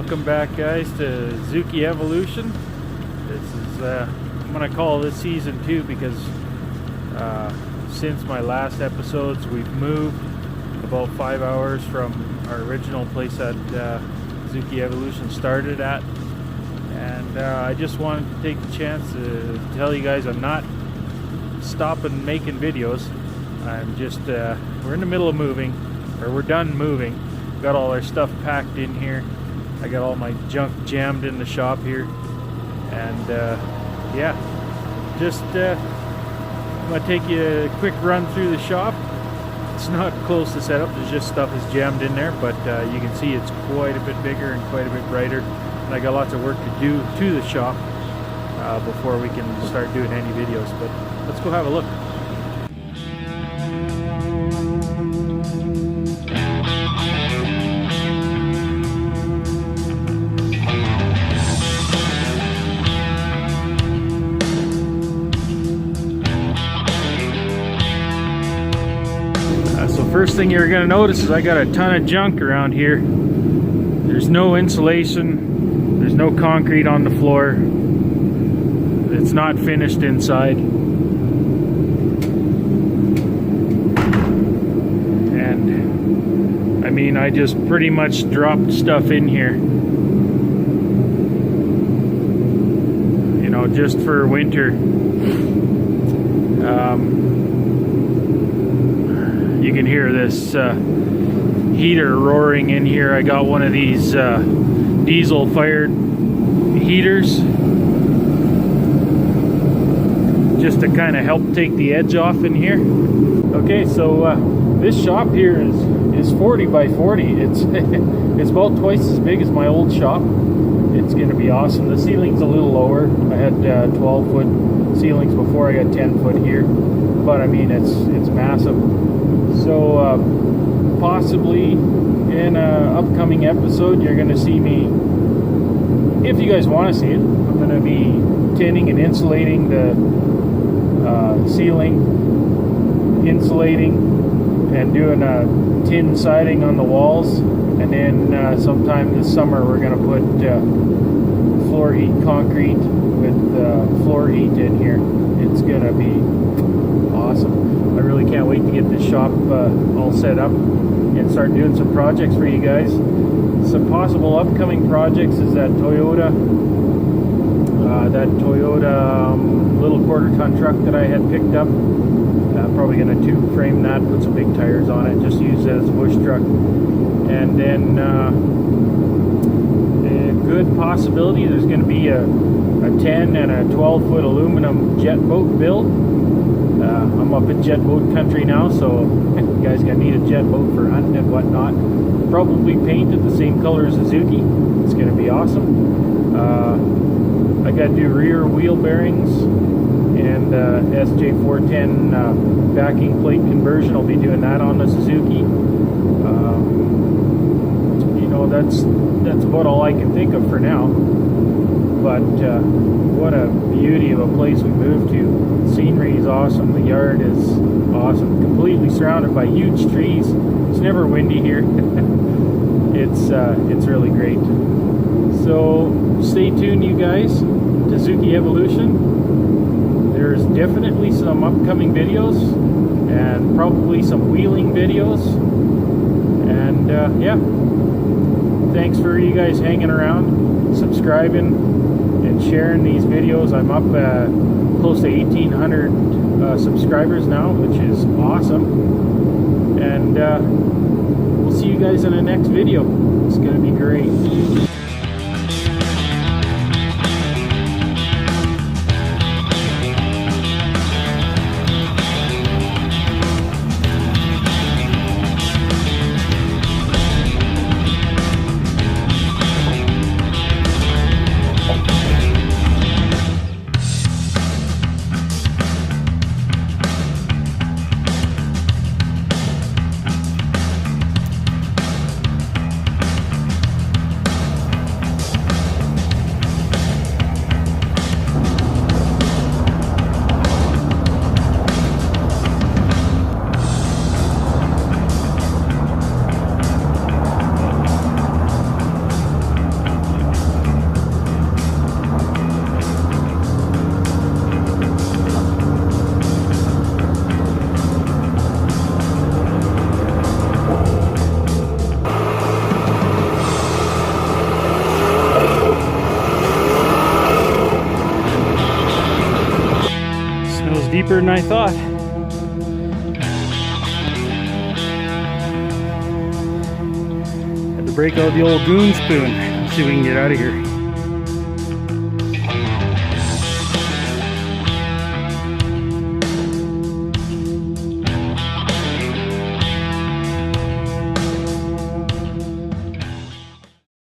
Welcome back, guys, to Zuki Evolution. This is I'm gonna call this season 2 because since my last episodes we've moved about 5 hours from our original place that Zuki Evolution started at, and I just wanted to take the chance to tell you guys I'm not stopping making videos. I'm just we're in the middle of moving, or we're done moving. Got all our stuff packed in here. I got all my junk jammed in the shop here, and yeah, just I'm gonna take you a quick run through the shop. It's not close to setup, there's just stuff is jammed in there, but you can see it's quite a bit bigger and quite a bit brighter, and I got lots of work to do to the shop before we can start doing any videos. But let's go have a look. First thing you're going to notice is I got a ton of junk around here. There's no insulation, there's no concrete on the floor, it's not finished inside, and I mean, I just pretty much dropped stuff in here, you know, just for winter. You can hear this heater roaring in here. I got one of these diesel fired heaters just to kind of help take the edge off in here. Okay, so this shop here is 40 by 40. It's it's about twice as big as my old shop. It's going to be awesome. The ceiling's a little lower. I had 12-foot ceilings before. I got 10-foot here, but I mean, it's massive. So possibly in an upcoming episode you're going to see me, if you guys want to see it, I'm going to be tinning and insulating the ceiling, insulating and doing a tin siding on the walls, and then sometime this summer we're going to put floor heat concrete with floor heat in here. It's going to be awesome. I really can't wait to get this shop all set up and start doing some projects for you guys. Some possible upcoming projects is that Toyota little quarter-ton truck that I had picked up. Probably going to tube frame that, put some big tires on it, just use it as a bush truck. And then a good possibility there's going to be a 10 and a 12-foot aluminum jet boat build. I'm up in jet boat country now, so you guys gonna need a jet boat for hunting and whatnot. Probably painted the same color as Zuki. It's gonna be awesome. I gotta do rear wheel bearings and SJ410 backing plate conversion. I'll be doing that on the Suzuki. You know, that's about all I can think of for now. But what a beauty of a place we moved to. The scenery is awesome. The yard is awesome. Completely surrounded by huge trees. It's never windy here. It's really great. So stay tuned, you guys, to Zuki Evolution. There's definitely some upcoming videos and probably some wheeling videos. And yeah, thanks for you guys hanging around, subscribing, and sharing these videos. I'm up close to 1,800 subscribers now, which is awesome. And we'll see you guys in the next video. It's going to be great. deeper than I thought. Had to break out the old goon spoon. See if we can get out of here.